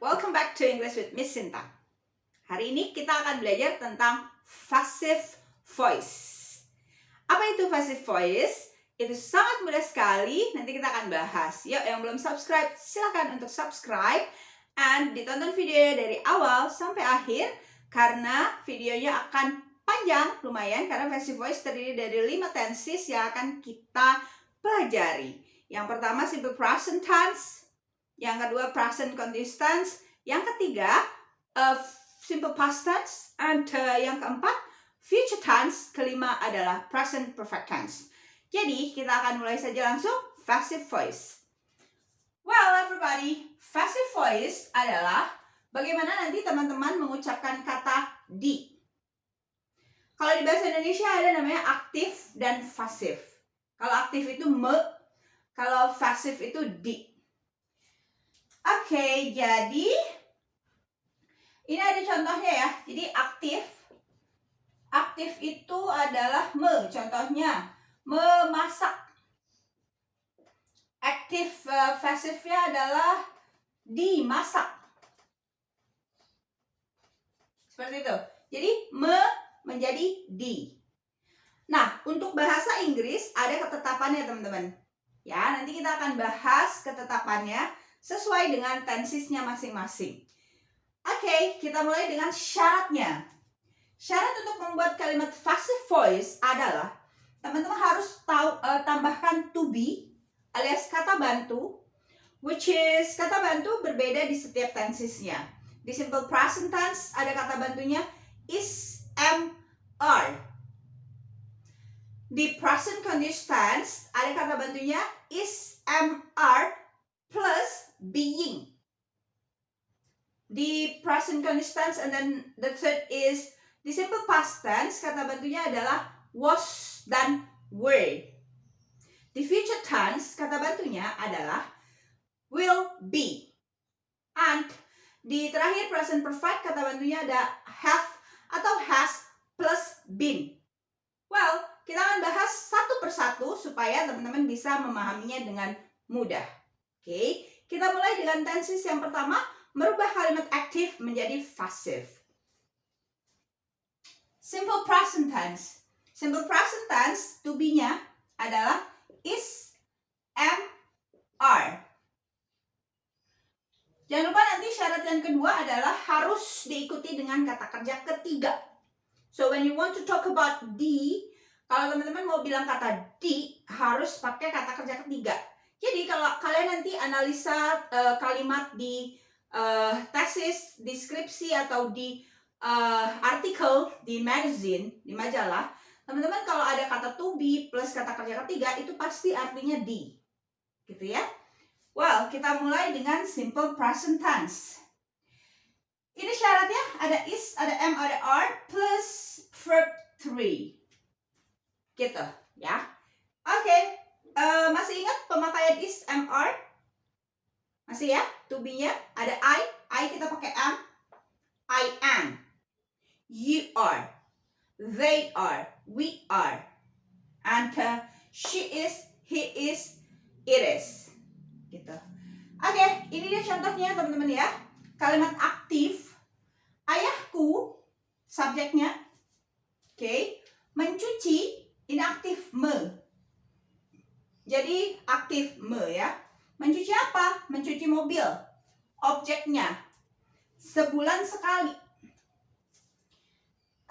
welcome back to English with Miss Sinta. Hari ini kita akan belajar tentang passive voice. Apa itu passive voice? Itu sangat mudah sekali, nanti kita akan bahas. Yuk, yang belum subscribe, silakan untuk subscribe and ditonton video dari awal sampai akhir karena videonya akan panjang lumayan karena passive voice terdiri dari 5 tenses yang akan kita pelajari. Yang pertama simple present tense, yang kedua present continuous tense, yang ketiga simple past tense, and yang keempat future tense, kelima adalah present perfect tense. Jadi kita akan mulai saja langsung passive voice. Well everybody, passive voice adalah bagaimana nanti teman-teman mengucapkan kata di. Kalau di bahasa Indonesia ada namanya aktif dan pasif. Kalau aktif itu me, kalau pasif itu di. Oke, jadi ini ada contohnya ya. Jadi aktif itu adalah me. Contohnya memasak. Aktif pasifnya adalah dimasak. Seperti itu. Jadi me menjadi di. Nah, untuk bahasa Inggris ada ketetapannya teman-teman. Ya, nanti kita akan bahas ketetapannya sesuai dengan tensesnya masing-masing. Oke, kita mulai dengan syaratnya. Syarat untuk membuat kalimat passive voice adalah teman-teman harus tambahkan to be alias kata bantu, which is kata bantu berbeda di setiap tensesnya. Di simple present tense ada kata bantunya is, am, are. Di present continuous tense ada kata bantunya is, am, are plus being. Di present continuous tense, and then the third is di simple past tense, kata bantunya adalah was dan were. Di future tense, kata bantunya adalah will be. And di terakhir present perfect, kata bantunya ada have atau has plus been. Well, kita akan bahas satu persatu supaya teman-teman bisa memahaminya dengan mudah. Oke, kita mulai dengan tenses yang pertama, merubah kalimat aktif menjadi passive. Simple present tense. Simple present tense, to be-nya adalah is, am, are. Jangan lupa nanti syarat yang kedua adalah harus diikuti dengan kata kerja ketiga. So when you want to talk about the, kalau teman-teman mau bilang kata di, harus pakai kata kerja ketiga. Jadi kalau kalian nanti analisa kalimat di tesis, deskripsi atau di artikel di magazine, di majalah, teman-teman kalau ada kata to be plus kata kerja ketiga itu pasti artinya di, gitu ya. Well, kita mulai dengan simple present tense. Ini syaratnya ada is, ada am, ada are plus verb 3, gitu ya. Oke. Masih ingat pemakaian is, am, are? Masih ya? To be-nya ada I kita pakai am. I am. You are. They are. We are. And she is, he is, it is. Gitu. Oke, ini dia contohnya teman-teman ya. Kalimat aktif. Ayahku, subjeknya. Oke. Mencuci, ini aktif me. Jadi aktif me ya. Mencuci apa? Mencuci mobil. Objeknya. Sebulan sekali.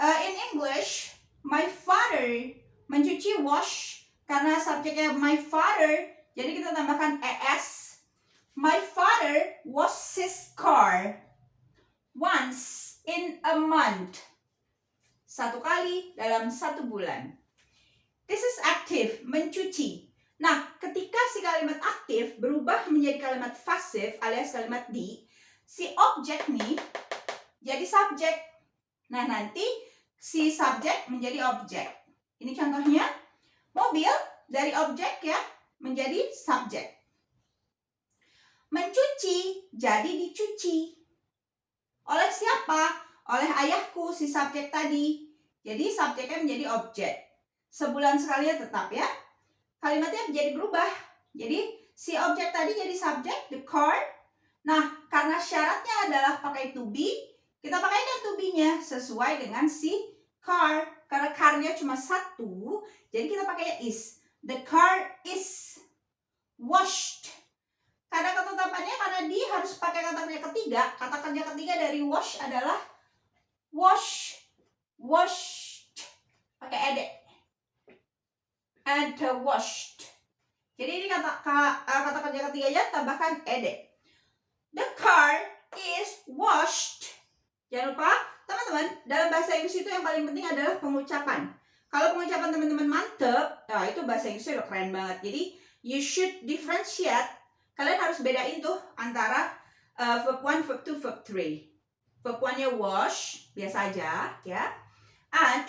In English, my father mencuci wash. Karena subjeknya my father, jadi kita tambahkan es. My father washes his car once in a month. Satu kali dalam 1 bulan. This is active, mencuci. Nah, ketika si kalimat aktif berubah menjadi kalimat pasif alias kalimat di, si objek nih jadi subjek. Nah, nanti si subjek menjadi objek. Ini contohnya, mobil dari objek ya menjadi subjek. Mencuci jadi dicuci. Oleh siapa? Oleh ayahku, si subjek tadi. Jadi subjeknya menjadi objek. Sebulan sekali ya tetap ya. Kalimatnya menjadi berubah. Jadi si objek tadi jadi subjek, the car. Nah, karena syaratnya adalah pakai to be, kita pakaikan to be-nya sesuai dengan si car. Karena car-nya cuma satu, jadi kita pakai is. The car is washed. Karena ketetapannya, karena di harus pakai kata kerja ketiga. Kata kerja ketiga dari wash adalah wash, washed. Pakai ed. And washed. Jadi ini kata kerja ketiganya tambahkan ed. The car is washed. Jangan lupa, teman-teman, dalam bahasa Inggris itu yang paling penting adalah pengucapan. Kalau pengucapan teman-teman mantep, nah itu bahasa Inggrisnya udah keren banget. Jadi, you should differentiate. Kalian harus bedain tuh antara verb 1, verb 2, verb 3. Verb 1-nya wash, biasa aja, ya. And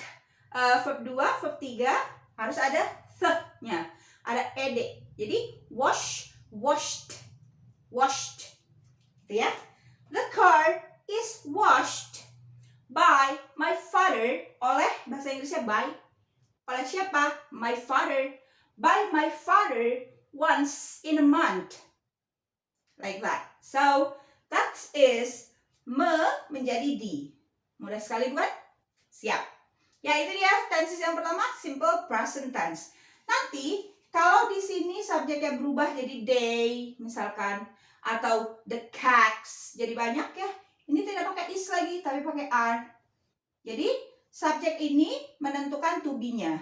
verb 2, verb 3 harus ada the-nya. Ada ed. Jadi, wash, washed, washed. Gitu ya. The car is washed by my father. Oleh, bahasa Inggrisnya by. Oleh siapa? My father. By my father once in a month. Like that. So, that is menjadi di. Mudah sekali bukan? Siap. Ya, itu dia tenses yang pertama, simple present tense. Nanti, kalau di sini subjeknya berubah jadi they, misalkan, atau the cats, jadi banyak ya. Ini tidak pakai is lagi, tapi pakai are. Jadi, subjek ini menentukan to be-nya.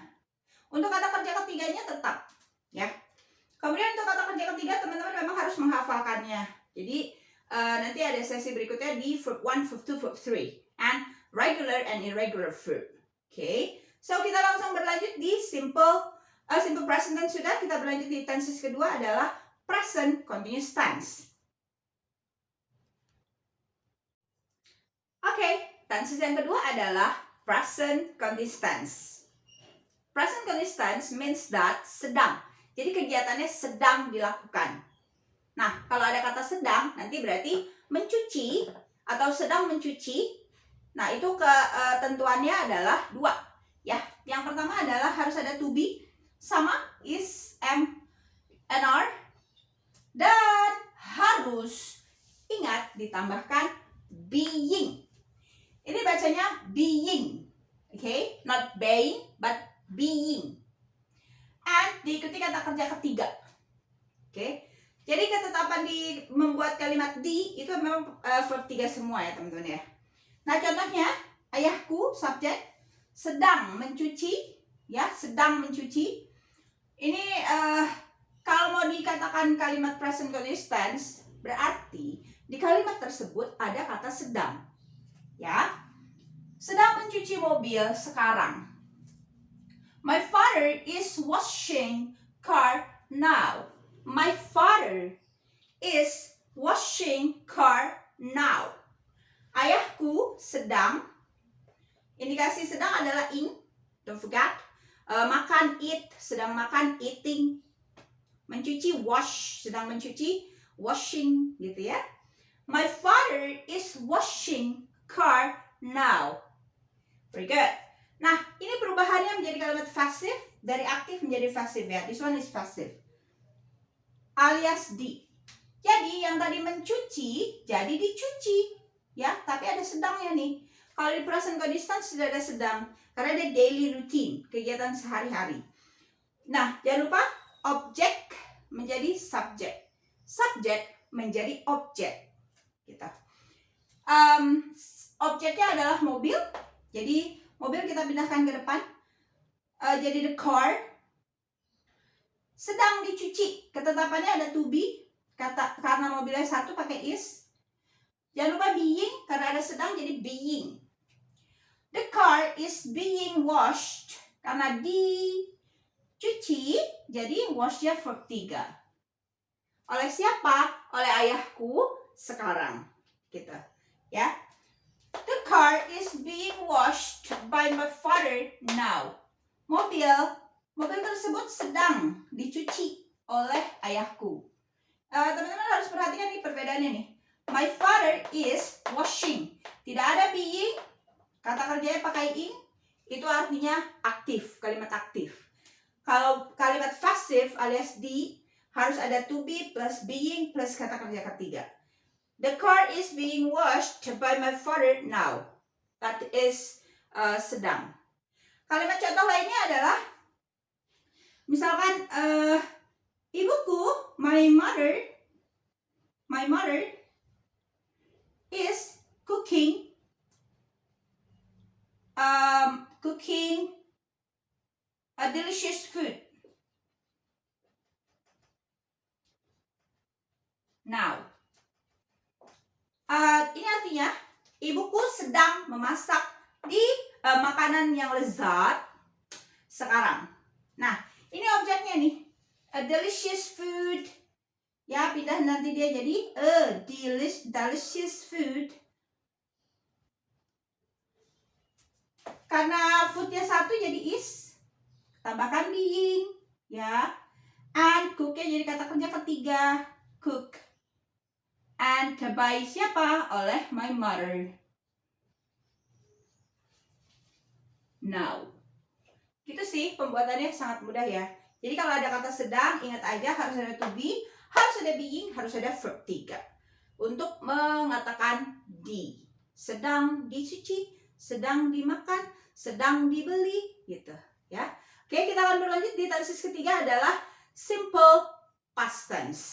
Untuk kata kerja ketiganya tetap, ya. Kemudian untuk kata kerja ketiga, teman-teman memang harus menghafalkannya. Jadi, nanti ada sesi berikutnya di verb 1, verb 2, verb 3. And regular and irregular verb. Oke. So, kita langsung berlanjut di simple present tense sudah. Kita berlanjut di tenses kedua adalah present continuous tense. Oke, tenses yang kedua adalah present continuous tense. Present continuous tense means that sedang. Jadi kegiatannya sedang dilakukan. Nah, kalau ada kata sedang, nanti berarti mencuci atau sedang mencuci. Nah, itu ketentuannya adalah dua. Ya, yang pertama adalah harus ada to be sama is, am, and are. Dan harus ingat ditambahkan being. Ini bacanya being. Okay? Not being, but being. And diikuti kata kerja ketiga. Okay? Jadi ketetapan di membuat kalimat di itu memang verb 3 semua ya teman-teman ya. Nah contohnya, ayahku subjek sedang mencuci. Ya, sedang mencuci. Ini kalau mau dikatakan kalimat present continuous tense, berarti di kalimat tersebut ada kata sedang. Ya, sedang mencuci mobil sekarang. My father is washing car now. My father is washing car now. Ayahku sedang, indikasi sedang adalah in, don't forget. Makan, eat, sedang makan, eating. Mencuci, wash, sedang mencuci, washing, gitu ya. My father is washing car now. Very good. Nah, ini perubahannya menjadi kalimat pasif, dari aktif menjadi pasif ya. This one is passive. Alias di. Jadi, yang tadi mencuci, jadi dicuci. Ya, tapi ada sedangnya nih. Kalau di present continuous tense sudah ada sedang. Karena ada daily routine, kegiatan sehari-hari. Nah, jangan lupa, objek menjadi subjek. Subjek menjadi objek. Gitu. Objeknya adalah mobil. Jadi mobil kita pindahkan ke depan. Jadi the car sedang dicuci. Ketetapannya ada to be. Karena mobilnya satu pakai is. Jangan lupa being. Karena ada sedang jadi being. The car is being washed. Karena dicuci. Jadi washnya verb 3. Oleh siapa? Oleh ayahku sekarang. Gitu. Ya. The car is being washed by my father now. Mobil tersebut sedang dicuci oleh ayahku. Teman-teman harus perhatikan nih perbedaannya nih. My father is washing. Tidak ada being. Kata kerjanya pakai in. Itu artinya aktif, kalimat aktif. Kalau kalimat pasif alias di harus ada to be plus being plus kata kerja ketiga. The car is being washed by my father now. That is sedang. Kalimat contoh lainnya adalah misalkan ibuku, my mother is cooking a delicious food now. Ini artinya ibuku sedang memasak di makanan yang lezat sekarang. Nah, ini objeknya nih, a delicious food. Ya, pindah nanti dia jadi a delicious food. Karena foodnya satu jadi is, tambahkan being, ya. And cooknya jadi kata kerja ketiga, cook. And by siapa? Oleh my mother. Now. Gitu sih pembuatannya sangat mudah ya. Jadi kalau ada kata sedang, ingat aja harus ada to be, harus ada being, harus ada verb 3. Untuk mengatakan di. Sedang dicuci, sedang dimakan, sedang dibeli, gitu ya. Oke, kita akan berlanjut di tenses ketiga adalah simple past tense.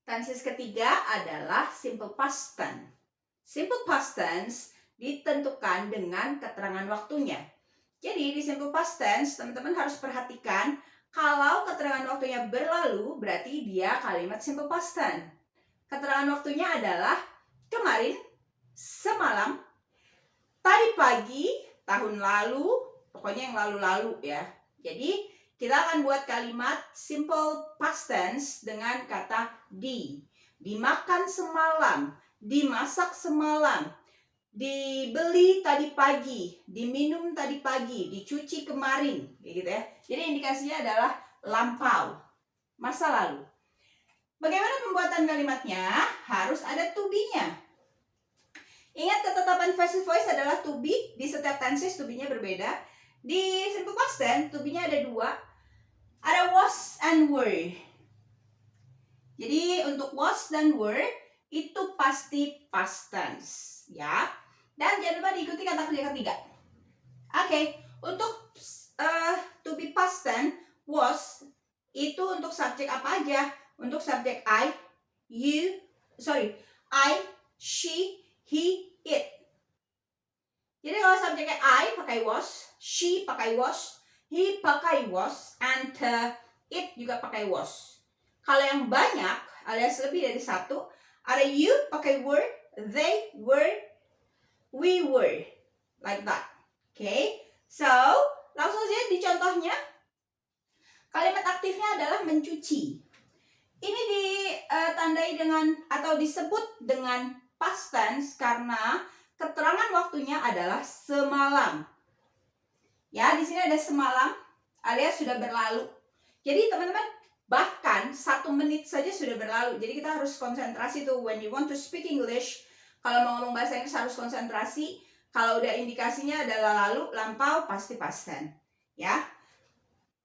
Tenses ketiga adalah simple past tense. Simple past tense ditentukan dengan keterangan waktunya. Jadi di simple past tense, teman-teman harus perhatikan kalau keterangan waktunya berlalu, berarti dia kalimat simple past tense. Keterangan waktunya adalah kemarin, semalam, tadi pagi, tahun lalu, pokoknya yang lalu-lalu ya. Jadi kita akan buat kalimat simple past tense dengan kata di. Dimakan semalam, dimasak semalam, dibeli tadi pagi, diminum tadi pagi, dicuci kemarin, gitu ya. Jadi indikasinya adalah lampau, masa lalu. Bagaimana pembuatan kalimatnya? Harus ada to be-nya. Ingat ketetapan passive voice adalah to be, di setiap tenses to be-nya berbeda. Di simple past tense to be-nya ada 2. Ada was and were. Jadi untuk was dan were itu pasti past tense, ya. Dan jangan lupa diikuti kata kerja ketiga. Oke, untuk to be past tense was itu untuk subjek apa aja? Untuk subjek I, she, he, it. Jadi kalau subjeknya I pakai was, she pakai was, he pakai was, and it juga pakai was. Kalau yang banyak alias lebih dari satu, ada you pakai were, they were, we were, like that. Okay, so langsung saja di contohnya. Kalimat aktifnya adalah mencuci. Ini ditandai dengan atau disebut dengan past tense karena keterangan waktunya adalah semalam. Ya, di sini ada semalam alias sudah berlalu. Jadi teman-teman, bahkan 1 menit saja sudah berlalu. Jadi kita harus konsentrasi tuh when you want to speak English. Kalau mau ngomong bahasa Inggris harus konsentrasi. Kalau udah indikasinya adalah lalu, lampau, pasti past tense. Ya.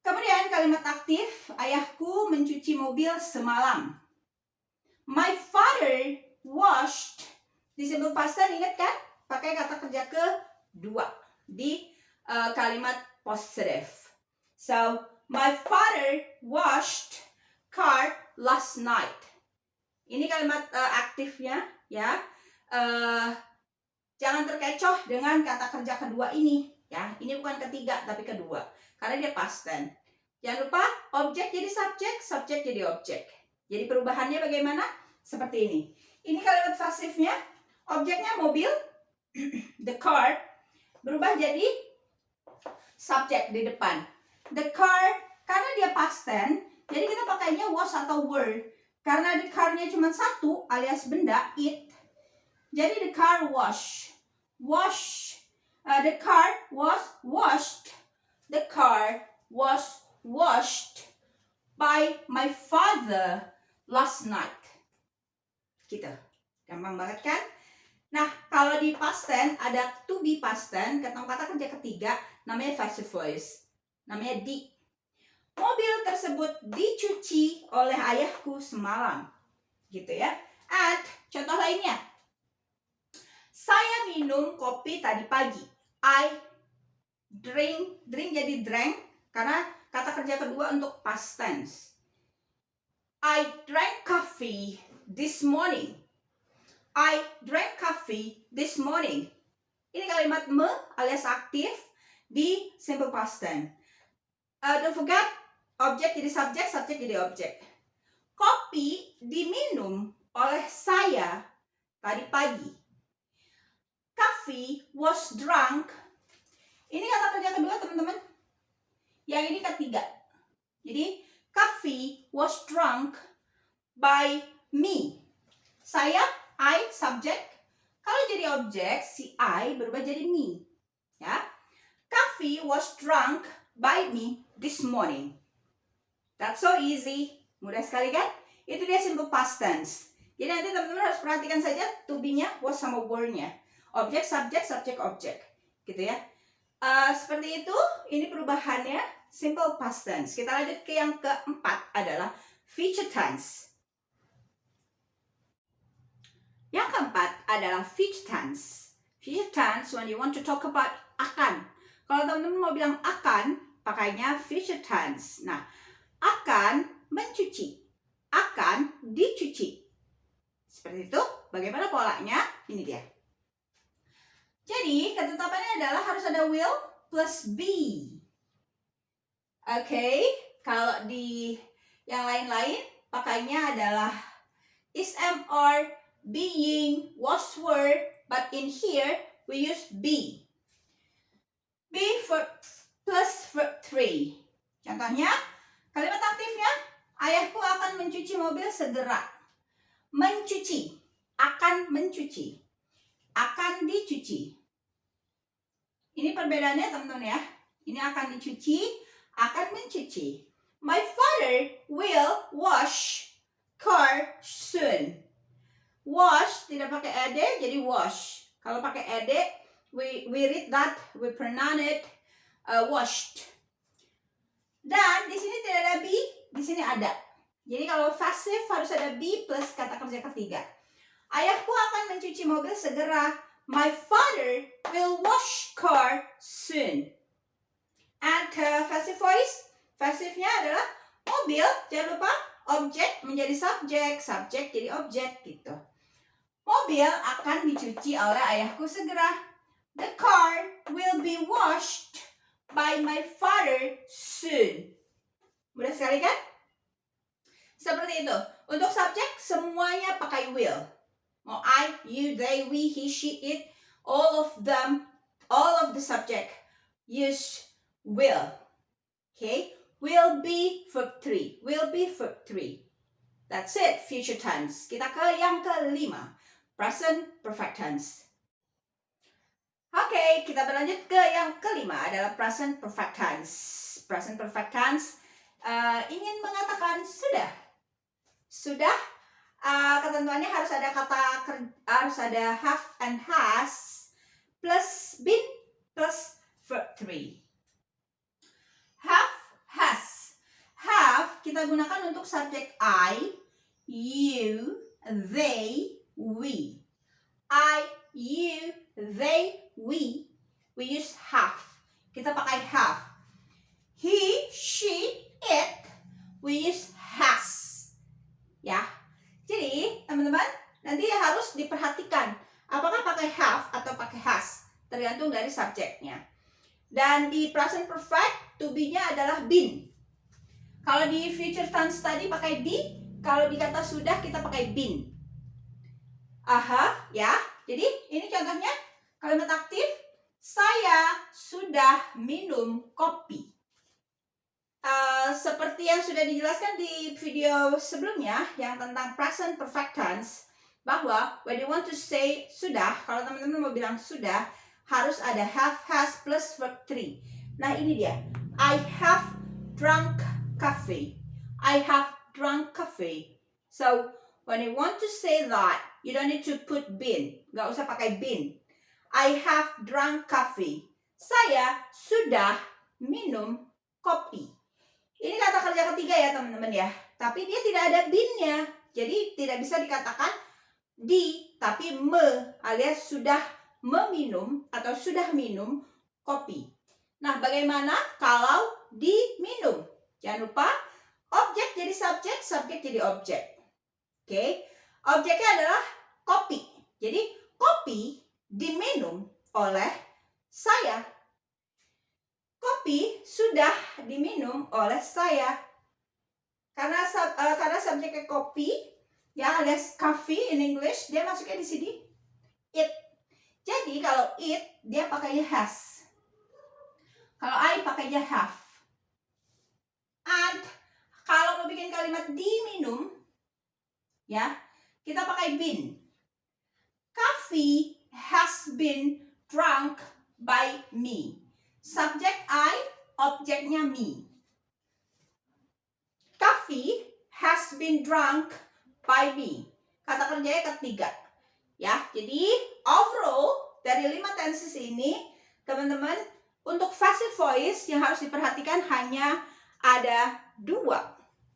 Kemudian kalimat aktif, ayahku mencuci mobil semalam. My father washed. Di simple past tense ingat kan? Pakai kata kerja kedua di kalimat positive. So, my father washed car last night. Ini kalimat aktifnya ya. Jangan terkecoh dengan kata kerja kedua ini ya. Ini bukan ketiga tapi kedua. Karena dia past tense. Jangan lupa objek jadi subjek, subjek jadi objek. Jadi perubahannya bagaimana? Seperti ini. Ini kalimat pasifnya, objeknya mobil, the car, berubah jadi subjek di depan. The car, karena dia past tense, jadi kita pakainya was atau were. Karena the car-nya cuma satu, alias benda, it. Jadi the car wash. The car was washed. The car was washed by my father last night. Gitu. Gampang banget kan? Nah, kalau di past tense ada to be past tense, ketemu kata kerja ketiga namanya passive voice. Namanya di. Mobil tersebut dicuci oleh ayahku semalam. Gitu ya. lainnya. Saya minum kopi tadi pagi. I drink jadi drank karena kata kerja kedua untuk past tense. I drank coffee this morning. I drank coffee this morning. Ini kalimat me alias aktif di simple past tense. Don't forget, objek jadi subjek, subjek jadi objek. Kopi diminum oleh saya tadi pagi. Coffee was drunk. Ini kata kerja kedua, teman-teman. Yang ini ketiga. Jadi, coffee was drunk by me. Saya, I, subjek. Kalau jadi objek, si I berubah jadi me. Ya. Coffee was drunk by me this morning. That's so easy. Mudah sekali kan? Itu dia simple past tense. Jadi nanti teman-teman harus perhatikan saja to be-nya, was sama were-nya. Objek, subjek, subjek, objek. Gitu ya. Seperti itu, ini perubahannya simple past tense. Kita lanjut ke yang keempat adalah future tense. Yang keempat adalah future tense. Future tense when you want to talk about akan. Kalau teman-teman mau bilang akan, pakainya future tense. Nah, akan mencuci, akan dicuci. Seperti itu. Bagaimana polanya? Ini dia. Jadi, ketetapannya adalah harus ada will plus be. Oke, kalau di yang lain-lain pakainya adalah is, am, are, being, was, were, but in here we use be. Be verb plus verb 3. Contohnya, kalimat aktifnya, ayahku akan mencuci mobil segera. Mencuci, akan mencuci, akan dicuci. Ini perbedaannya teman-teman ya. Ini akan dicuci, akan mencuci. My father will wash car soon. Wash tidak pakai ed jadi wash. Kalau pakai ed, we read that, we pronounce it washed. Dan di sini tidak ada be, di sini ada. Jadi kalau passive harus ada be plus kata kerja ketiga. Ayahku akan mencuci mobil segera. My father will wash car soon. And passive voice, passive-nya adalah mobil, jangan lupa objek menjadi subjek, subjek jadi objek gitu. Mobil akan dicuci oleh ayahku segera. The car will be washed by my father soon. Mudah sekali kan? Seperti itu. Untuk subjek semuanya pakai will. Mau I, you, they, we, he, she, it, all of them, all of the subject use will. Okay? Will be verb 3. Will be verb 3. That's it, future tense. Kita ke yang kelima. Present perfect tense. Oke, kita berlanjut ke yang kelima adalah present perfect tense. Present perfect tense ingin mengatakan sudah. Sudah. Ketentuannya harus ada have and has plus been plus verb 3. Have, has. Have kita gunakan untuk subjek I, you, they, we. I, you, they, we use have. Kita pakai have. He, she, it, we use has. Ya. Jadi, teman-teman, nanti harus diperhatikan apakah pakai have atau pakai has, tergantung dari subjeknya. Dan di present perfect, to be-nya adalah been. Kalau di future tense tadi pakai be, kalau di kata sudah kita pakai been. Aha, ya. Jadi, ini contohnya kalimat aktif, saya sudah minum kopi. Seperti yang sudah dijelaskan di video sebelumnya yang tentang present perfect tense, bahwa when you want to say sudah, kalau teman-teman mau bilang sudah, harus ada have, has plus verb 3. Nah ini dia, I have drunk coffee. I have drunk coffee. So when you want to say that, you don't need to put been. Gak usah pakai been. I have drunk coffee. Saya sudah minum kopi. Ini kata kerja ketiga ya teman-teman ya. Tapi dia tidak ada been-nya. Jadi tidak bisa dikatakan di, tapi me alias sudah meminum atau sudah minum kopi. Nah, bagaimana kalau diminum? Jangan lupa objek jadi subjek, subjek jadi objek. Oke, objeknya adalah kopi. Jadi kopi diminum oleh saya. Kopi sudah diminum oleh saya. Karena subjeknya kopi, ya alias coffee in English, dia masuknya di sini it. Jadi kalau it dia pakainya has. Kalau I pakainya have. And kalau mau bikin kalimat diminum, ya kita pakai been. Coffee has been drunk by me. Subjek I, objeknya me. Coffee has been drunk by me. Kata kerjanya ketiga. Ya, jadi overall dari 5 tenses ini, teman-teman, untuk passive voice yang harus diperhatikan hanya ada 2.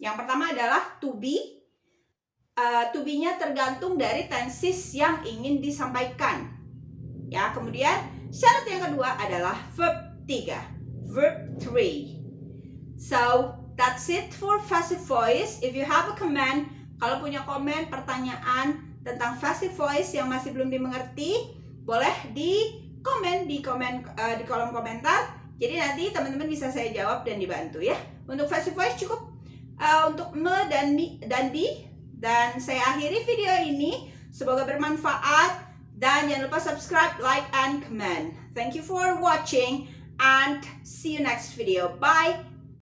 Yang pertama adalah to be. To be-nya tergantung dari tenses yang ingin disampaikan. Ya, kemudian syarat yang kedua adalah verb 3, verb 3. So, that's it for passive voice. If you have a comment, kalau punya komen, pertanyaan tentang passive voice yang masih belum dimengerti, boleh di kolom komentar. Jadi nanti teman-teman bisa saya jawab dan dibantu ya. Untuk passive voice cukup untuk me dan di. Dan saya akhiri video ini. Semoga bermanfaat. Dan jangan lupa subscribe, like, and comment. Thank you for watching and see you next video. Bye!